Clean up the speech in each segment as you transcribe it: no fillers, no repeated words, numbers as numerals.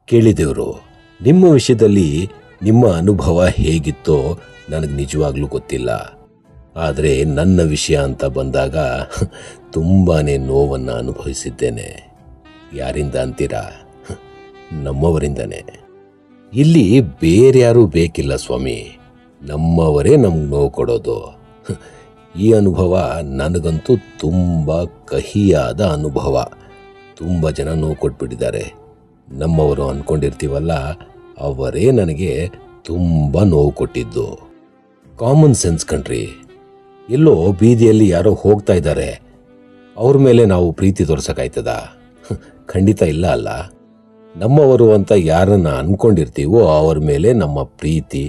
ಕೇಳಿದೆವರು, ನಿಮ್ಮ ವಿಷಯದಲ್ಲಿ ನಿಮ್ಮ ಅನುಭವ ಹೇಗಿತ್ತೋ ನನಗೆ ನಿಜವಾಗ್ಲೂ ಗೊತ್ತಿಲ್ಲ. ಆದರೆ ನನ್ನ ವಿಷಯ ಅಂತ ಬಂದಾಗ ತುಂಬಾ ನೋವನ್ನು ಅನುಭವಿಸಿದ್ದೇನೆ. ಯಾರಿಂದ ಅಂತೀರಾ? ನಮ್ಮವರಿಂದನೇ. ಇಲ್ಲಿ ಬೇರೆ ಯಾರೂ ಬೇಕಿಲ್ಲ ಸ್ವಾಮಿ, ನಮ್ಮವರೇ ನಮ್ಗೆ ನೋವು ಕೊಡೋದು. ಈ ಅನುಭವ ನನಗಂತೂ ತುಂಬ ಕಹಿಯಾದ ಅನುಭವ. ತುಂಬ ಜನ ನೋವು ಕೊಟ್ಬಿಟ್ಟಿದ್ದಾರೆ. ನಮ್ಮವರು ಅಂದ್ಕೊಂಡಿರ್ತೀವಲ್ಲ, ಅವರೇ ನನಗೆ ತುಂಬ ನೋವು ಕೊಟ್ಟಿದ್ದು. ಕಾಮನ್ ಸೆನ್ಸ್ ಕಣ್ರಿ. ಎಲ್ಲೋ ಬೀದಿಯಲ್ಲಿ ಯಾರೋ ಹೋಗ್ತಾ ಇದ್ದಾರೆ, ಅವ್ರ ಮೇಲೆ ನಾವು ಪ್ರೀತಿ ತೋರ್ಸೋಕ್ಕಾಯ್ತದ? ಖಂಡಿತ ಇಲ್ಲ ಅಲ್ಲ. ನಮ್ಮವರು ಅಂತ ಯಾರನ್ನ ಅಂದ್ಕೊಂಡಿರ್ತೀವೋ ಅವ್ರ ಮೇಲೆ ನಮ್ಮ ಪ್ರೀತಿ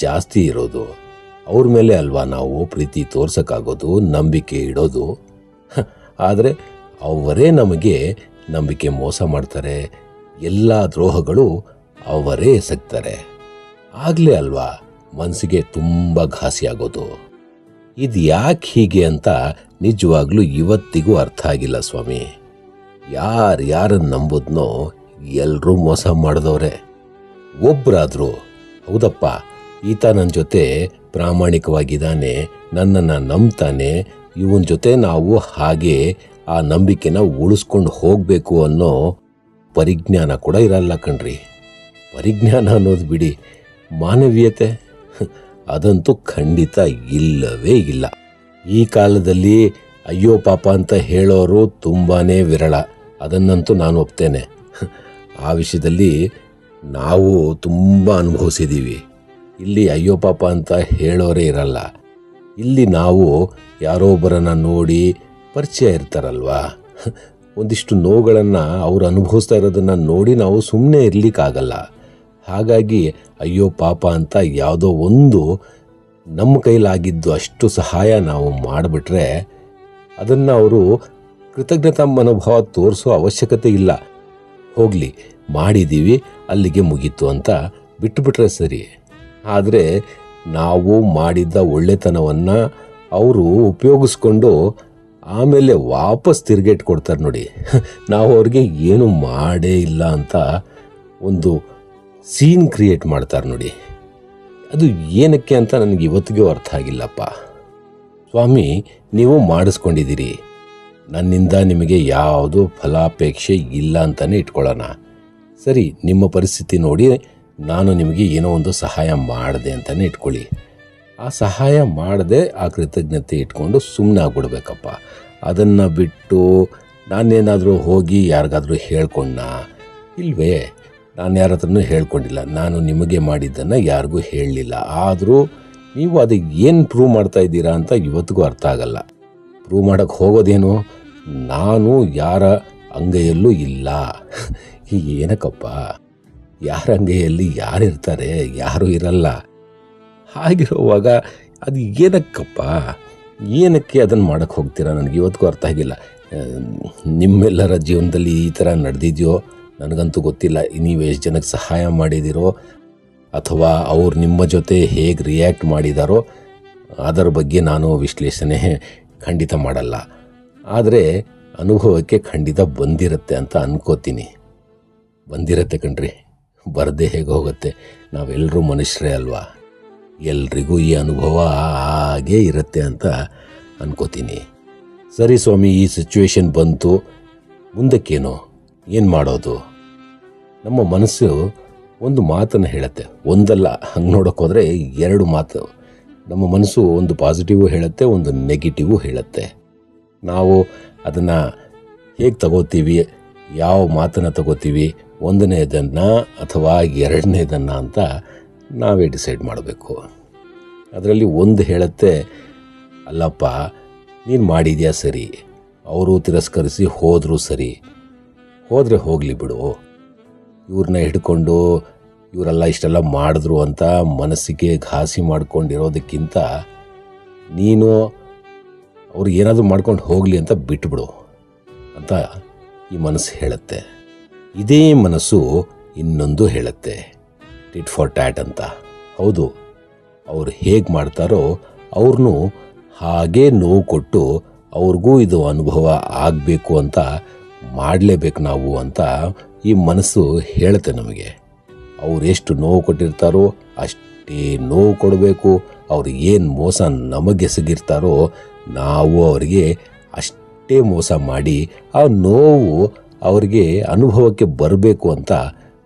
ಜಾಸ್ತಿ ಇರೋದು. ಅವ್ರ ಮೇಲೆ ಅಲ್ವಾ ನಾವು ಪ್ರೀತಿ ತೋರ್ಸೋಕ್ಕಾಗೋದು, ನಂಬಿಕೆ ಇಡೋದು. ಆದರೆ ಅವರೇ ನಮಗೆ ನಂಬಿಕೆ ಮೋಸ ಮಾಡ್ತಾರೆ. ಎಲ್ಲ ದ್ರೋಹಗಳು ಅವರೇ ಎಸಗ್ತಾರೆ. ಆಗಲೇ ಅಲ್ವಾ ಮನಸ್ಸಿಗೆ ತುಂಬ ಘಾಸಿ ಆಗೋದು. ಇದು ಯಾಕೆ ಹೀಗೆ ಅಂತ ನಿಜವಾಗ್ಲೂ ಇವತ್ತಿಗೂ ಅರ್ಥ ಆಗಿಲ್ಲ ಸ್ವಾಮಿ. ಯಾರನ್ನು ನಂಬೋದ್ನೋ ಎಲ್ಲರೂ ಮೋಸ ಮಾಡಿದವ್ರೆ. ಒಬ್ಬರಾದರೂ ಹೌದಪ್ಪ, ಈತ ನನ್ನ ಜೊತೆ ಪ್ರಾಮಾಣಿಕವಾಗಿದ್ದಾನೆ, ನನ್ನನ್ನು ನಂಬ್ತಾನೆ, ಇವನ ಜೊತೆ ನಾವು ಹಾಗೆ ಆ ನಂಬಿಕೆನ ಉಳಿಸ್ಕೊಂಡು ಹೋಗಬೇಕು ಅನ್ನೋ ಪರಿಜ್ಞಾನ ಕೂಡ ಇರಲ್ಲ ಕಣ್ರಿ. ಪರಿಜ್ಞಾನ ಅನ್ನೋದು ಬಿಡಿ, ಮಾನವೀಯತೆ ಅದಂತೂ ಖಂಡಿತ ಇಲ್ಲವೇ ಇಲ್ಲ. ಈ ಕಾಲದಲ್ಲಿ ಅಯ್ಯೋ ಪಾಪ ಅಂತ ಹೇಳೋರು ತುಂಬಾ ವಿರಳ. ಅದನ್ನಂತೂ ನಾನು ಒಪ್ತೇನೆ. ಆ ವಿಷಯದಲ್ಲಿ ನಾವು ತುಂಬ ಅನುಭವಿಸಿದ್ದೀವಿ. ಇಲ್ಲಿ ಅಯ್ಯೋ ಪಾಪ ಅಂತ ಹೇಳೋರೇ ಇರಲ್ಲ. ಇಲ್ಲಿ ನಾವು ಯಾರೋ ಒಬ್ಬರನ್ನು ನೋಡಿ ಪರಿಚಯ ಇರ್ತಾರಲ್ವಾ, ಒಂದಿಷ್ಟು ನೋವುಗಳನ್ನು ಅವ್ರು ಅನುಭವಿಸ್ತಾ ಇರೋದನ್ನು ನೋಡಿ ನಾವು ಸುಮ್ಮನೆ ಇರಲಿಕ್ಕಾಗಲ್ಲ. ಹಾಗಾಗಿ ಅಯ್ಯೋ ಪಾಪ ಅಂತ ಯಾವುದೋ ಒಂದು ನಮ್ಮ ಕೈಲಾಗಿದ್ದು ಅಷ್ಟು ಸಹಾಯ ನಾವು ಮಾಡಿಬಿಟ್ರೆ ಅದನ್ನು ಅವರು ಕೃತಜ್ಞತಾ ಮನೋಭಾವ ತೋರಿಸೋ ಅವಶ್ಯಕತೆ ಇಲ್ಲ. ಹೋಗಲಿ, ಮಾಡಿದ್ದೀವಿ, ಅಲ್ಲಿಗೆ ಮುಗೀತು ಅಂತ ಬಿಟ್ಟುಬಿಟ್ರೆ ಸರಿ. ಆದರೆ ನಾವು ಮಾಡಿದ್ದ ಒಳ್ಳೆತನವನ್ನು ಅವರು ಉಪಯೋಗಿಸ್ಕೊಂಡು ಆಮೇಲೆ ವಾಪಸ್ ತಿರುಗೇಟ್ ಕೊಡ್ತಾರೆ ನೋಡಿ. ನಾವು ಅವ್ರಿಗೆ ಏನು ಮಾಡೇ ಇಲ್ಲ ಅಂತ ಒಂದು ಸೀನ್ ಕ್ರಿಯೇಟ್ ಮಾಡ್ತಾರೆ ನೋಡಿ. ಅದು ಏನಕ್ಕೆ ಅಂತ ನನಗೆ ಇವತ್ತಿಗೂ ಅರ್ಥ ಆಗಿಲ್ಲಪ್ಪ. ಸ್ವಾಮಿ, ನೀವು ಮಾಡಿಸ್ಕೊಂಡಿದ್ದೀರಿ, ನನ್ನಿಂದ ನಿಮಗೆ ಯಾವುದೂ ಫಲಾಪೇಕ್ಷೆ ಇಲ್ಲ ಅಂತಲೇ ಇಟ್ಕೊಳ್ಳೋಣ. ಸರಿ, ನಿಮ್ಮ ಪರಿಸ್ಥಿತಿ ನೋಡಿ ನಾನು ನಿಮಗೆ ಏನೋ ಒಂದು ಸಹಾಯ ಮಾಡಿದೆ ಅಂತಲೇ ಇಟ್ಕೊಳ್ಳಿ. ಆ ಸಹಾಯ ಮಾಡದೆ ಆ ಕೃತಜ್ಞತೆ ಇಟ್ಕೊಂಡು ಸುಮ್ಮನೆ ಆಗ್ಬಿಡ್ಬೇಕಪ್ಪ. ಅದನ್ನು ಬಿಟ್ಟು ನಾನೇನಾದರೂ ಹೋಗಿ ಯಾರಿಗಾದರೂ ಹೇಳ್ಕೊಂಡ? ಇಲ್ವೇ, ನಾನು ಯಾರ ಹತ್ರನೂ ಹೇಳ್ಕೊಂಡಿಲ್ಲ. ನಾನು ನಿಮಗೆ ಮಾಡಿದ್ದನ್ನು ಯಾರಿಗೂ ಹೇಳಲಿಲ್ಲ. ಆದರೂ ನೀವು ಅದಕ್ಕೆ ಏನು ಪ್ರೂವ್ ಮಾಡ್ತಾ ಇದ್ದೀರಾ ಅಂತ ಇವತ್ತಿಗೂ ಅರ್ಥ ಆಗಲ್ಲ. ಪ್ರೂವ್ ಮಾಡೋಕ್ಕೆ ಹೋಗೋದೇನು? ನಾನು ಯಾರ ಅಂಗೈಯಲ್ಲೂ ಇಲ್ಲ. ಏನಕ್ಕಪ್ಪ, ಯಾರ ಅಂಗೈಯಲ್ಲಿ ಯಾರಿರ್ತಾರೆ? ಯಾರೂ ಇರಲ್ಲ. ಹಾಗಿರುವಾಗ ಅದು ಏನಕ್ಕಪ್ಪ, ಏನಕ್ಕೆ ಅದನ್ನು ಮಾಡೋಕ್ಕೆ ಹೋಗ್ತೀರಾ? ನನಗೆ ಇವತ್ತಿಗೂ ಅರ್ಥ ಆಗಿಲ್ಲ. ನಿಮ್ಮೆಲ್ಲರ ಜೀವನದಲ್ಲಿ ಈ ಥರ ನಡೆದಿದೆಯೋ ನನಗಂತೂ ಗೊತ್ತಿಲ್ಲ. ನೀವು ಎಷ್ಟು ಜನಕ್ಕೆ ಸಹಾಯ ಮಾಡಿದ್ದೀರೋ ಅಥವಾ ಅವ್ರು ನಿಮ್ಮ ಜೊತೆ ಹೇಗೆ ರಿಯಾಕ್ಟ್ ಮಾಡಿದಾರೋ ಅದರ ಬಗ್ಗೆ ನಾನು ವಿಶ್ಲೇಷಣೆ ಖಂಡಿತ ಮಾಡಲ್ಲ. ಆದರೆ ಅನುಭವಕ್ಕೆ ಖಂಡಿತ ಬಂದಿರುತ್ತೆ ಅಂತ ಅನ್ಕೋತೀನಿ. ಬಂದಿರತ್ತೆ ಕಣ್ರಿ, ಬರದೇ ಹೇಗೆ ಹೋಗುತ್ತೆ? ನಾವೆಲ್ಲರೂ ಮನುಷ್ಯರೇ ಅಲ್ವಾ? ಎಲ್ರಿಗೂ ಈ ಅನುಭವ ಹಾಗೇ ಇರುತ್ತೆ ಅಂತ ಅನ್ಕೋತೀನಿ. ಸರಿ ಸ್ವಾಮಿ, ಈ ಸಿಚುವೇಶನ್ ಬಂತು, ಮುಂದಕ್ಕೇನು? ಏನು ಮಾಡೋದು? ನಮ್ಮ ಮನಸ್ಸು ಒಂದು ಮಾತನ್ನು ಹೇಳುತ್ತೆ. ಒಂದಲ್ಲ, ಹಂಗೆ ನೋಡೋಕೆ ಹೋದರೆ 2 ಮಾತು. ನಮ್ಮ ಮನಸ್ಸು ಒಂದು ಪಾಸಿಟಿವು ಹೇಳುತ್ತೆ, ಒಂದು ನೆಗೆಟಿವು ಹೇಳುತ್ತೆ. ನಾವು ಅದನ್ನು ಹೇಗೆ ತಗೋತೀವಿ, ಯಾವ ಮಾತನ್ನು ತಗೋತೀವಿ, ಒಂದನೇದನ್ನು ಅಥವಾ ಎರಡನೇದನ್ನು ಅಂತ ನಾವೇ ಡಿಸೈಡ್ ಮಾಡಬೇಕು. ಅದರಲ್ಲಿ ಒಂದು ಹೇಳುತ್ತೆ, ಅಲ್ಲಪ್ಪ ನೀನು ಮಾಡಿದ್ಯಾ ಸರಿ, ಅವರು ತಿರಸ್ಕರಿಸಿ ಹೋದರೂ ಸರಿ, ಹೋದರೆ ಹೋಗಲಿ ಬಿಡು, ಇವ್ರನ್ನ ಹಿಡ್ಕೊಂಡು ಇವರೆಲ್ಲ ಇಷ್ಟೆಲ್ಲ ಮಾಡಿದ್ರು ಅಂತ ಮನಸ್ಸಿಗೆ ಘಾಸಿ ಮಾಡ್ಕೊಂಡಿರೋದಕ್ಕಿಂತ ನೀನು ಅವ್ರಿಗೆ ಏನಾದರೂ ಮಾಡ್ಕೊಂಡು ಹೋಗಲಿ ಅಂತ ಬಿಟ್ಬಿಡು ಅಂತ ಈ ಮನಸ್ಸು ಹೇಳುತ್ತೆ. ಇದೇ ಮನಸ್ಸು ಇನ್ನೊಂದು ಹೇಳುತ್ತೆ, ಟಿಟ್ ಫಾರ್ ಟ್ಯಾಟ್ ಅಂತ. ಹೌದು, ಅವ್ರು ಹೇಗೆ ಮಾಡ್ತಾರೋ ಅವ್ರನ್ನೂ ಹಾಗೇ ನೋವು ಕೊಟ್ಟು ಅವ್ರಿಗೂ ಇದು ಅನುಭವ ಆಗಬೇಕು ಅಂತ ಮಾಡಲೇಬೇಕು ನಾವು ಅಂತ ಈ ಮನಸ್ಸು ಹೇಳುತ್ತೆ ನಮಗೆ, ಅವ್ರು ಎಷ್ಟು ನೋವು ಕೊಟ್ಟಿರ್ತಾರೋ ಅಷ್ಟೇ ನೋವು ಕೊಡಬೇಕು, ಅವ್ರು ಏನು ಮೋಸ ನಮಗೆಸಗಿರ್ತಾರೋ ನಾವು ಅವರಿಗೆ ಅಷ್ಟೇ ಮೋಸ ಮಾಡಿ ಆ ನೋವು ಅವರಿಗೆ ಅನುಭವಕ್ಕೆ ಬರಬೇಕು ಅಂತ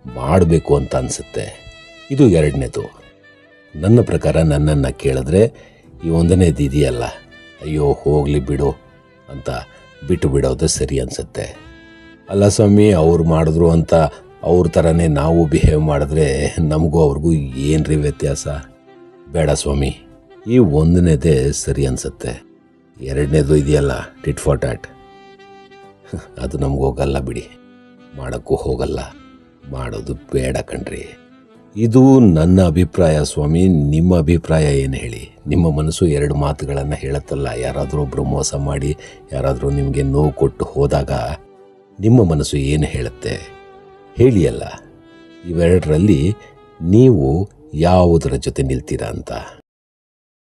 ಮಾಡಬೇಕು ಅಂತ ಅನಿಸುತ್ತೆ. ಇದು ಎರಡನೇದು. ನನ್ನ ಪ್ರಕಾರ ನನ್ನನ್ನು ಕೇಳಿದ್ರೆ ಈ ಒಂದನೇದು ಇದೆಯಲ್ಲ, ಅಯ್ಯೋ ಹೋಗಲಿ ಬಿಡು ಅಂತ ಬಿಟ್ಟು ಬಿಡೋದು ಸರಿ ಅನಿಸುತ್ತೆ. ಅಲ್ಲ ಸ್ವಾಮಿ, ಅವ್ರು ಮಾಡಿದ್ರು ಅಂತ ಅವ್ರ ಥರನೇ ನಾವು ಬಿಹೇವ್ ಮಾಡಿದ್ರೆ ನಮಗೂ ಅವ್ರಿಗೂ ಏನ್ರಿ ವ್ಯತ್ಯಾಸ? ಬೇಡ ಸ್ವಾಮಿ, ಈ ಒಂದನೇದೇ ಸರಿ ಅನಿಸುತ್ತೆ. ಎರಡನೇದು ಇದೆಯಲ್ಲ ಟಿಟ್ ಫಾರ್ ಟ್ಯಾಟ್, ಅದು ನಮ್ಗೆ ಹೋಗಲ್ಲ ಬಿಡಿ, ಮಾಡೋಕ್ಕೂ ಹೋಗಲ್ಲ, ಮಾಡೋದು ಬೇಡ ಕಣ್ರಿ. ಇದು ನನ್ನ ಅಭಿಪ್ರಾಯ ಸ್ವಾಮಿ. ನಿಮ್ಮ ಅಭಿಪ್ರಾಯ ಏನು ಹೇಳಿ? ನಿಮ್ಮ ಮನಸ್ಸು ಎರಡು ಮಾತುಗಳನ್ನು ಹೇಳುತ್ತಲ್ಲ. ಯಾರಾದರೂ ಒಬ್ಬರು ಮೋಸ ಮಾಡಿ ಯಾರಾದರೂ ನಿಮಗೆ ನೋವು ಕೊಟ್ಟು ಹೋದಾಗ ನಿಮ್ಮ ಮನಸ್ಸು ಏನು ಹೇಳುತ್ತೆ ಹೇಳಿಯಲ್ಲ. ಇವೆರಡರಲ್ಲಿ ನೀವು ಯಾವುದರ ಜೊತೆ ನಿಲ್ತೀರಾ ಅಂತ.